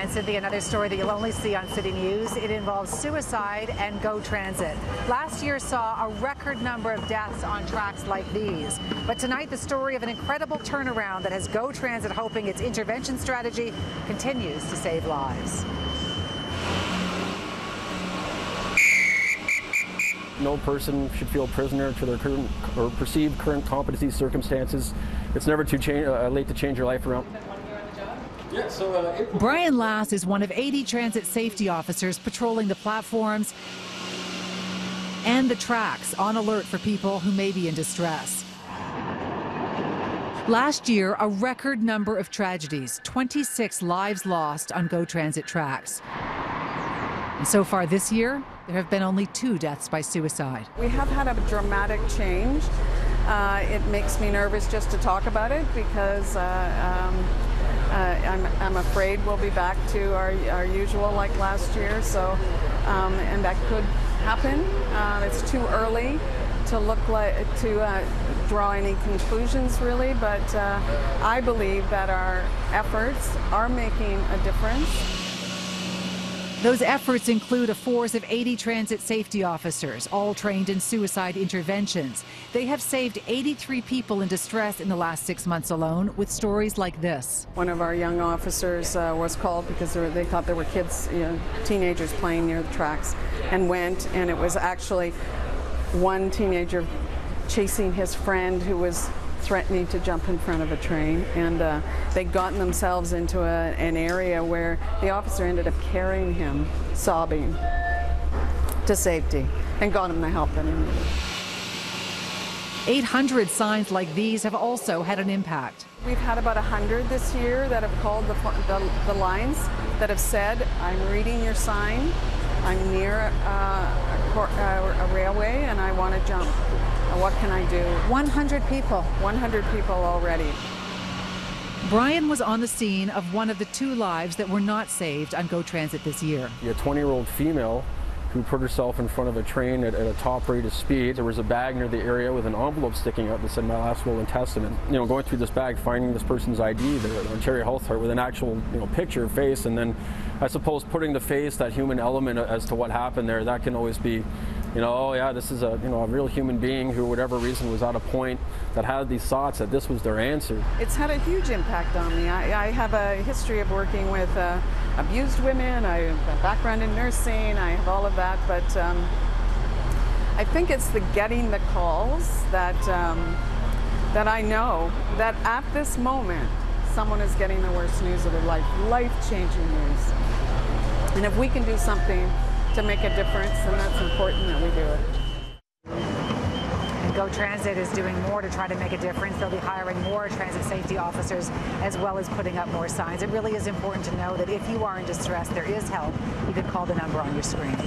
And Cynthia, another story that you'll only see on City News. It involves suicide and GO Transit. Last year saw a record number of deaths on tracks like these. But tonight, the story of an incredible turnaround that has GO Transit hoping its intervention strategy continues to save lives. No person should feel prisoner to their current or perceived current competency circumstances. It's never too late to change your life around. Brian Lass is one of 80 transit safety officers patrolling the platforms and the tracks on alert for people who may be in distress. Last year, a record number of tragedies, 26 lives lost on GO Transit tracks. And so far this year, there have been only 2 deaths by suicide. We have had a dramatic change. It makes me nervous just to talk about it because I'm afraid we'll be back to our usual like last year. So, and that could happen. It's too early to draw any conclusions really, but I believe that our efforts are making a difference. Those efforts include a force of 80 transit safety officers, all trained in suicide interventions. They have saved 83 people in distress in the last 6 months alone, with stories like this. One of our young officers was called because they thought there were kids, teenagers playing near the tracks, and went, and it was actually one teenager chasing his friend who was threatening to jump in front of a train, and they'd gotten themselves into an area where the officer ended up carrying him, sobbing, to safety, and got him the help that he needed. 800 signs like these have also had an impact. We've had about 100 this year that have called the lines that have said, I'm reading your sign, I'm near a railway and I want to jump. What can I do? 100 people. 100 people already. Brian was on the scene of one of the 2 lives that were not saved on GO Transit this year. A 20-year-old female who put herself in front of a train at a top rate of speed. There was a bag near the area with an envelope sticking out that said my last will and testament. Going through this bag, finding this person's ID, the Ontario Health Card, with an actual picture, face, and then I suppose putting the face, that human element as to what happened there, that can always be, oh yeah, this is a real human being who, whatever reason, was at a point that had these thoughts that this was their answer. It's had a huge impact on me. I have a history of working with abused women. I have a background in nursing. I have all of that, but I think it's the getting the calls that that I know that at this moment someone is getting the worst news of their life, life-changing news. And if we can do something to make a difference, then that's important that we do it. And GO Transit is doing more to try to make a difference. They'll be hiring more transit safety officers as well as putting up more signs. It really is important to know that if you are in distress, there is help. You can call the number on your screen.